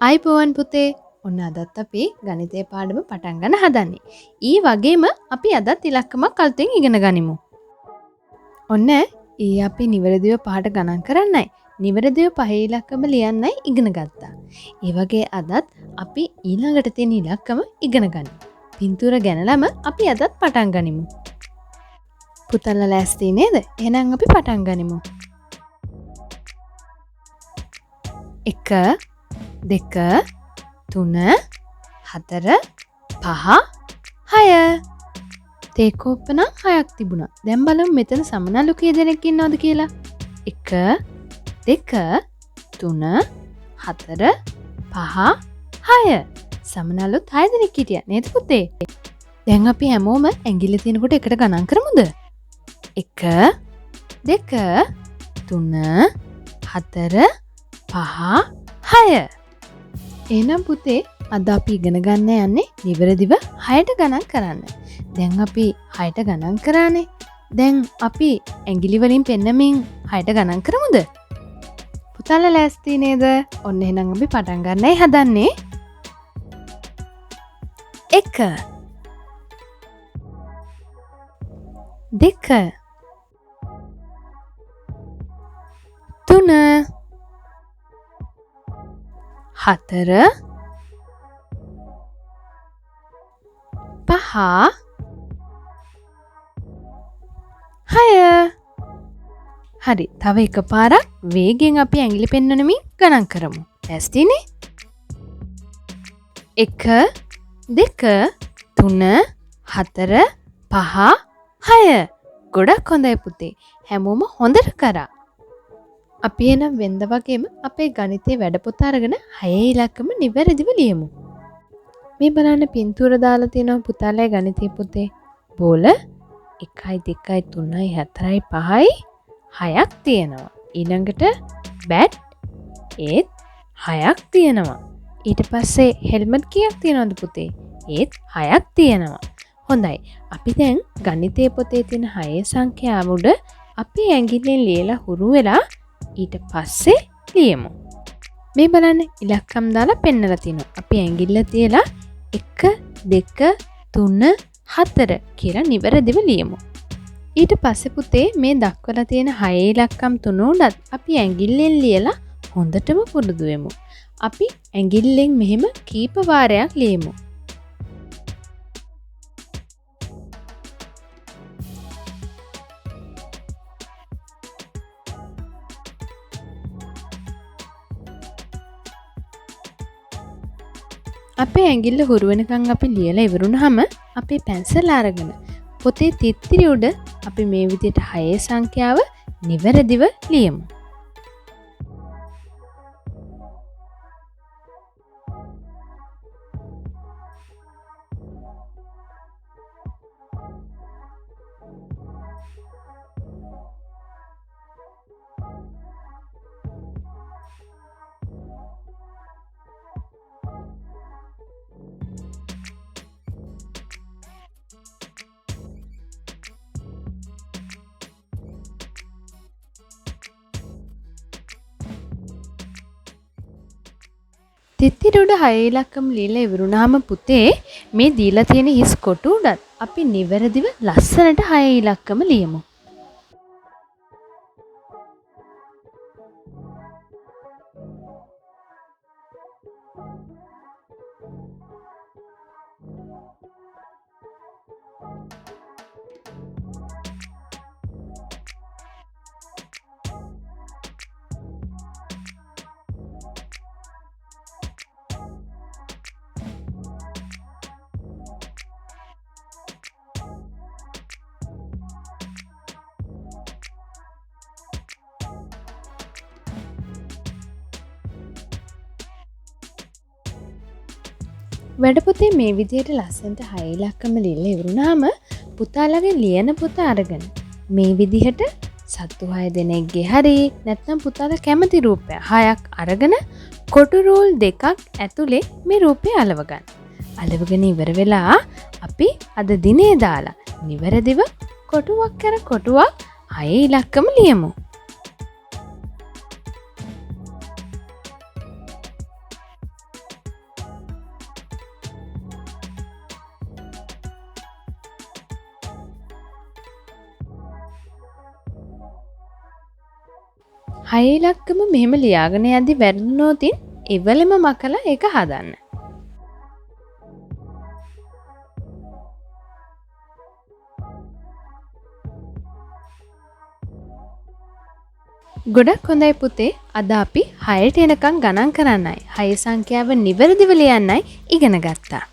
අයිබෝවන් පුතේ ඔන්න අදත් අපි ගණිතය පාඩම පටන් ගන්න හදන්නේ. ඊ වගේම අපි අදත් ඉලක්කමක් අලුතෙන් ඉගෙන ගනිමු. ඔන්න අපි නිවැරදිව පහට ගණන් කරන්නයි. නිවැරදිව පහේ ඉලක්කම ලියන්නයි ඉගෙන ගත්තා. ඒ වගේ අදත් අපි ඊළඟට තියෙන ඉලක්කම ඉගෙන ගනිමු. පින්තූර ගැනලම අපි අදත් පටන් ගනිමු. පුතල්ලා ලෑස්ති නේද? එහෙනම් අපි පටන් ගනිමු. 1 2 3 4 5 6 තේකෝප්ප නම් 6ක් තිබුණා. දැන් බලමු මෙතන සමනලු කී දෙනෙක් ඉන්නවද කියලා. 1 2 3 4 5 6 සමනලුත් 6 දෙනෙක් හිටියා නේද පුතේ? දැන් අපි හැමෝම ඇඟිල්ල තියෙනකොට එකට ගණන් කරමුද? 1 2 3 4 5 6 එහෙනම් පුතේ අද අපි ඉගෙන ගන්න යන්නේ නිවැරදිව 6ට ගණන් කරන්න. දැන් අපි 6ට ගණන් කරානේ. දැන් අපි ඇඟිලි වලින් පෙන්නමින් 6ට ගණන් කරමුද? පුතාලා ලෑස්ති නේද? ඔන්න එහෙනම් අපි පටන් ගන්නයි හදන්නේ. 1 2 3 4 5 6 හරි තව එකපාරක් වේගෙන් අපි ඇඟිලි පෙන්වනමින් ගණන් කරමු. ලෑස්තිනේ? 1 2 3 4 5 6 ගොඩක් හොඳයි පුතේ. හැමෝම හොඳට කරා. අපි එනම් වෙන්ද වගේම අපේ ගණිතයේ වැඩපොත අරගෙන 6 ඉලක්කම නිවැරදිව ලියමු. මේ බලන්න පින්තූර දාලා තියෙනවා පුතාලේ ගණිතයේ පොතේ. බෝල 1යි 2යි 3යි 4යි 5යි 6ක් තියෙනවා. ඊළඟට බැට් ඒත් 6ක් තියෙනවා. ඊට පස්සේ හෙල්මට් කීයක් තියෙනවද පුතේ? ඒත් 6ක් තියෙනවා. හොඳයි. අපි දැන් ගණිතයේ පොතේ තියෙන 6 සංඛ්‍යාව උඩ අපි ඇඟිල්ලෙන් ලියලා හුරු වෙලා ඊට පස්සේ ලියමු. මේ බලන්න ඉලක්කම් දාලා පෙන්නලා තිනවා. අපි ඇඟිල්ල තියලා 1 2 3 4 කියලා නිවැරදිව ලියමු. ඊට පස්සේ පුතේ මේ දක්වලා තියෙන 6 ඉලක්කම් තුන උඩත් අපි ඇඟිල්ලෙන් ලියලා හොඳටම පුරුදු වෙමු. අපි ඇඟිල්ලෙන් මෙහෙම කීප වාරයක් ලියමු. අපේ ඇඟිල්ල හුරු වෙනකන් අපි ලියලා ඉවරුනහම අපේ පැන්සල අරගෙන පොතේ තිත්තිරි උඩ අපි මේ විදිහට 6 සංඛ්‍යාව නිවැරදිව ලියමු. තිත්තිරි උඩ 6 ඉලක්කම් ලියලා ඉවරුනහම පුතේ මේ දීලා තියෙන හිස් කොටු උඩත් අපි නිවැරදිව ලස්සනට 6 ඉලක්කම ලියමු. වැඩපොතේ මේ විදිහට ලස්සනට 6 ඉලක්කම ලියලා ඉවරුනහම පුතාලගේ ලියන පොත අරගෙන මේ විදිහට සත්තු 6 දෙනෙක්ගේ හරි නැත්නම් පුතාලා කැමති රූපයක් 6ක් අරගෙන කොටු රෝල් 2ක් ඇතුලේ මේ රූපය අලව ගන්න. අලවගෙන ඉවර වෙලා අපි අද දිනේ දාලා නිවැරදිව කොටුවක් කර කොටුවක් 6 ඉලක්කම ලියමු. හය ඉලක්කම මෙහෙම ලියාගෙන යද්දි වැරදුනොතින් ඉවලෙම මකලා ඒක හදන්න. ගොඩක් හොඳයි පුතේ. අද අපි 6ට එනකන් ගණන් කරන්නයි 6 සංඛ්‍යාව නිවැරදිව ලියන්නයි ඉගෙන ගත්තා.